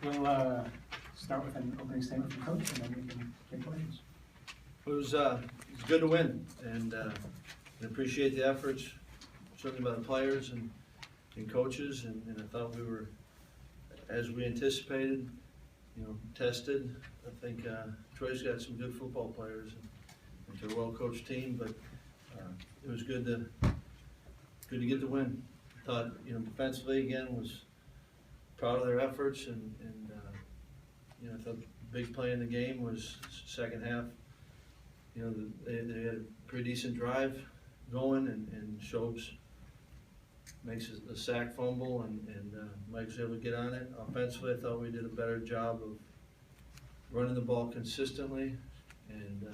We'll start with an opening statement from Coach, and then we can take questions. It was good to win, and I appreciate the efforts, certainly by the players and coaches, and I thought we were, as we anticipated, tested. I think Troy's got some good football players, and they're a well-coached team, but it was good to get the win. I thought, defensively again was proud of their efforts, and I thought the big play in the game was second half. They had a pretty decent drive going, and Shobes makes a sack fumble, and Mike was able to get on it. Offensively, I thought we did a better job of running the ball consistently, and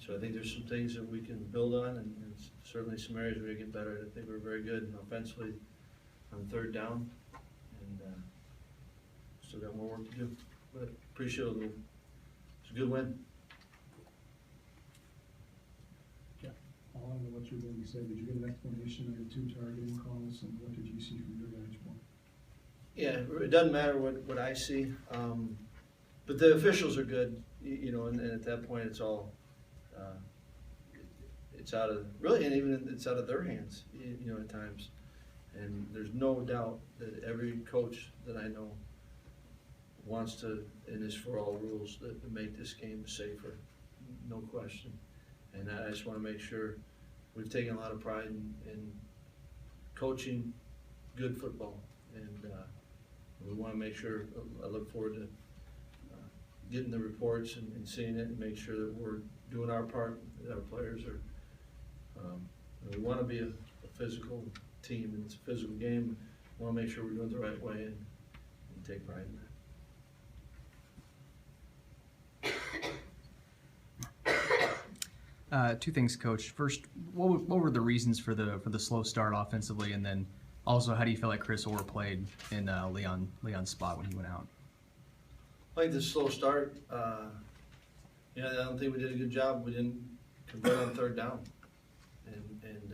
so I think there's some things that we can build on, and certainly some areas where we get better. I think we're very good offensively on third down, and still got more work to do, but appreciate it. It's a good win. Along with what you're going to say, did you get an explanation of the 2 targeting calls, and what did you see from your guys' point? Yeah, it doesn't matter what I see, but the officials are good, and at that point it's all, it's out of, really, and even it's out of their hands, at times. And there's no doubt that every coach that I know wants to, and is for all rules, to make this game safer, no question. And I just want to make sure we've taken a lot of pride in coaching good football, and we want to make sure. I look forward to getting the reports and seeing it, and make sure that we're doing our part. That our players are. We want to be a physical team, and it's a physical game. We want to make sure we're doing it the right way, and take pride in that. 2 things, Coach. First, what were the reasons for the slow start offensively, and then also how do you feel like Chryst overplayed in Leon's spot when he went out? I think the slow start. I don't think we did a good job. We didn't convert on third down, and it's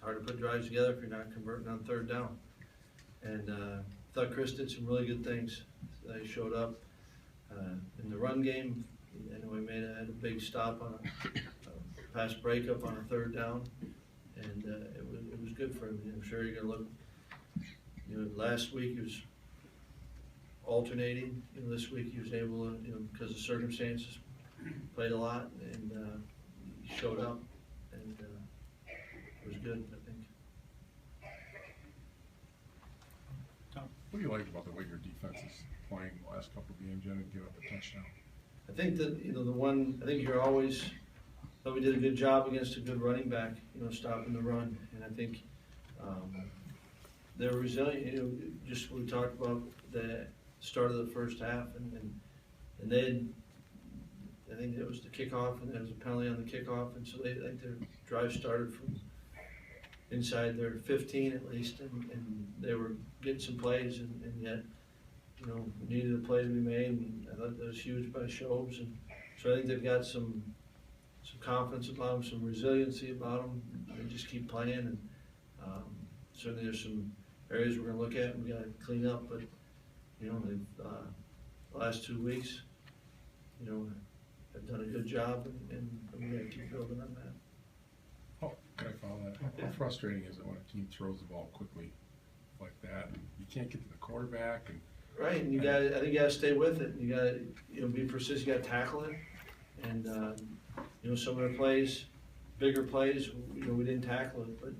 hard to put drives together if you're not converting on third down. And I thought Chryst did some really good things. They showed up in the run game. We had a big stop on a pass breakup on a third down, and it was good for him. I'm sure you're going to look. Last week he was alternating. This week he was able to, because of circumstances, played a lot, and he showed up, and it was good, I think. What do you like about the way your defense is playing the last couple of games? You didn't give up a touchdown. I think that I think you're always. Thought we did a good job against a good running back, stopping the run, and I think they're resilient. Just what we talked about the start of the first half, and they had, I think it was the kickoff, and there was a penalty on the kickoff, and so I think their drive started from inside their 15 at least, and they were getting some plays, and yet needed a play to be made, and I thought that was huge by Shobes, and so I think they've got some confidence about them, some resiliency about them. They just keep playing, and certainly there's some areas we're going to look at and we got to clean up. But they've the last 2 weeks, have done a good job, and we're going to keep building on that. Oh, can I follow that? How frustrating is it when a team throws the ball quickly like that? You can't get to the quarterback, and right, and I think you got to stay with it. You got to be persistent. You got to tackle it, and some of the plays, bigger plays, we didn't tackle it, but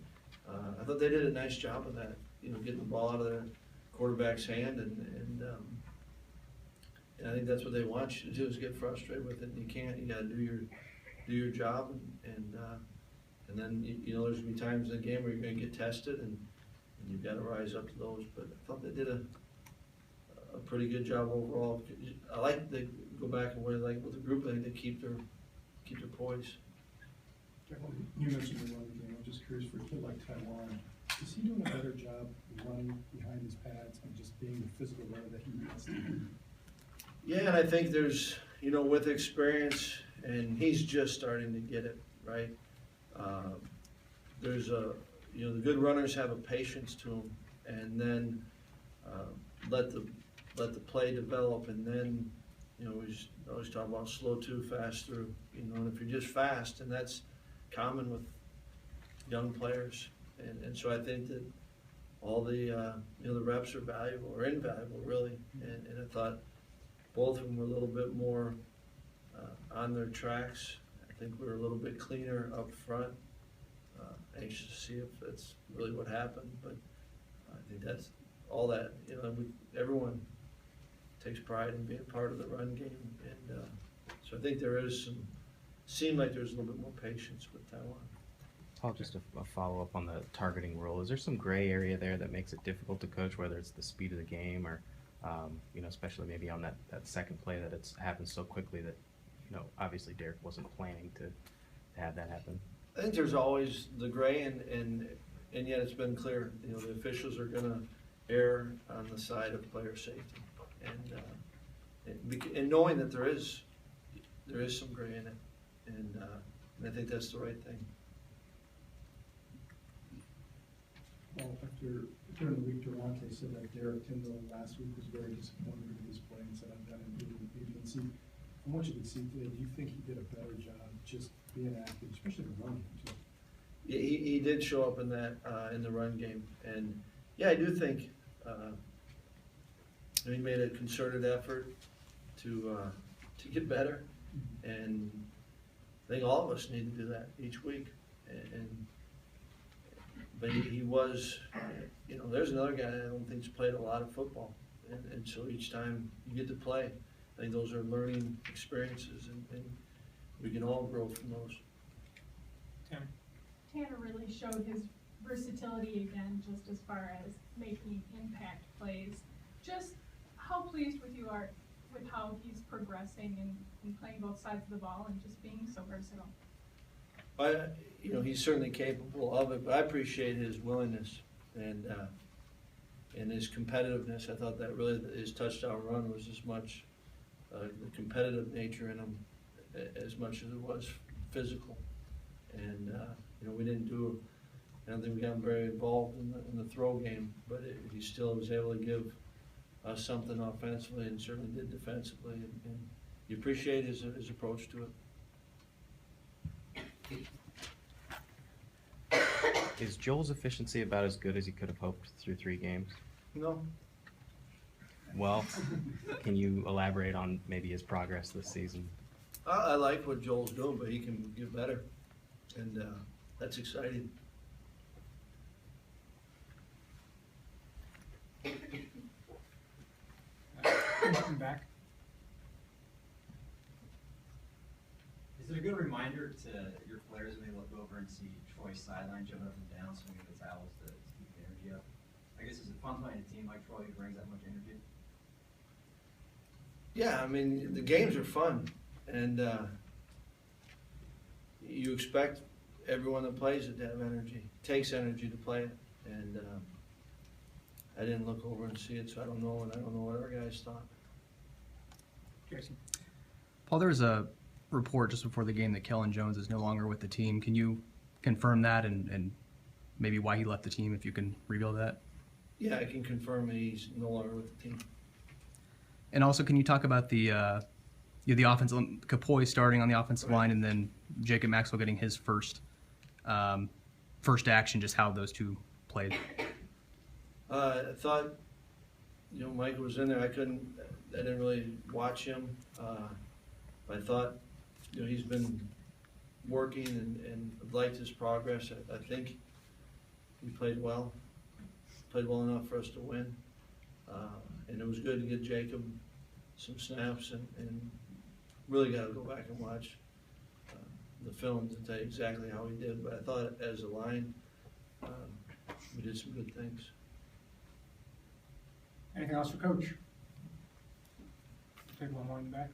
I thought they did a nice job of that. Getting the ball out of their quarterback's hand, and I think that's what they want you to do, is get frustrated with it. And you can't. You got to do your job, and then there's gonna be times in the game where you're gonna get tested, and you've got to rise up to those. But I thought they did a pretty good job overall. I like they go back and with the group. I think they keep their poise. You mentioned the run game. I'm just curious, for a kid like Taiwan, is he doing a better job running behind his pads and just being the physical runner that he needs to be? Yeah, and I think there's, with experience, and he's just starting to get it, right? There's the good runners have a patience to them, and then let the let the play develop, and then, you know, we always talk about slow to, fast through, you know, and if you're just fast, and that's common with young players, and so I think that all the, you know, the reps are valuable, or invaluable, really, and I thought both of them were a little bit more on their tracks. I think we were a little bit cleaner up front. Anxious to see if that's really what happened, but I think that's all that, you know, everyone takes pride in being part of the run game, and so I think there is seemed like there's a little bit more patience with Taiwan. Paul, just a follow-up on the targeting rule. Is there some gray area there that makes it difficult to coach, whether it's the speed of the game or, you know, especially maybe on that second play that it's happened so quickly that, you know, obviously Derek wasn't planning to have that happen? I think there's always the gray, and yet it's been clear, you know, the officials are going to err on the side of player safety, and knowing that there is some gray in it, and I think that's the right thing. Well, during the week, Durante said that Derek Tyndall last week was very disappointed with his play and said, I'm done in see. From what you can see today, do you think he did a better job just being active, especially the run game too? Yeah, he did show up in that in the run game, and yeah, I do think he made a concerted effort to get better, and I think all of us need to do that each week. But he was, you know, there's another guy that I don't think's played a lot of football, and so each time you get to play, I think those are learning experiences, and we can all grow from those. Tanner really showed his versatility again, just as far as making impact plays. Just how pleased you are with how he's progressing and playing both sides of the ball and just being so versatile. You know, he's certainly capable of it, but I appreciate his willingness and his competitiveness. I thought that really his touchdown run was as much the competitive nature in him as much as it was physical. And you know, I don't think we got him very involved in the throw game, but he still was able to give us something offensively, and certainly did defensively. And you appreciate his approach to it. Is Joel's efficiency about as good as he could have hoped through 3 games? No. Well, can you elaborate on maybe his progress this season? I like what Joel's doing, but he can get better, and that's exciting. Welcome back. Is it a good reminder to your players when they look over and see Troy's sideline jumping up and down, swinging the towels to keep the energy up? I guess is it fun playing a team like Troy who brings that much energy? Yeah, I mean, the games are fun, and you expect everyone that plays it to have energy. It takes energy to play it, and I didn't look over and see it, so I don't know, and I don't know what our guys thought. Jason. Paul, there was a report just before the game that Kellen Jones is no longer with the team. Can you confirm that and maybe why he left the team, if you can reveal that? Yeah, I can confirm that he's no longer with the team. And also, can you talk about the offensive, Capoy starting on the offensive line, and then Jacob Maxwell getting his first action, just how those two played? I thought, you know, Mike was in there. I didn't really watch him. But I thought, you know, he's been working and liked his progress. I think he played well enough for us to win. And it was good to get Jacob some snaps, and really got to go back and watch the film to tell you exactly how he did. But I thought as a line, we did some good things. Anything else for Coach? Take one more in the back.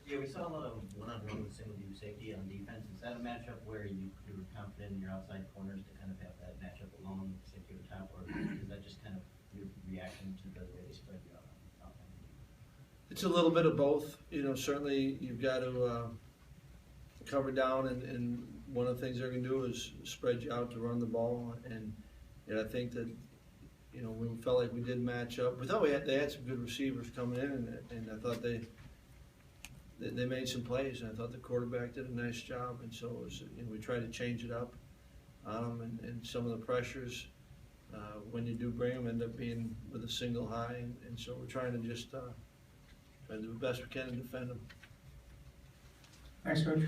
Yeah, we saw a lot of one-on-one with single view safety on defense. Is that a matchup where you were confident in your outside corners to kind of have that matchup alone, safety over top, or is that just kind of your reaction to the way they spread you out on offense? It's a little bit of both. You know, certainly you've got to cover down, and one of the things they're going to do is spread you out to run the ball. And I think that, you know, we felt like we did match up. We thought they had some good receivers coming in, and I thought they made some plays, and I thought the quarterback did a nice job, and so it was, you know, we tried to change it up. And some of the pressures, when you do bring them, end up being with a single high, and so we're trying to just try to do the best we can to defend them. Thanks, Coach.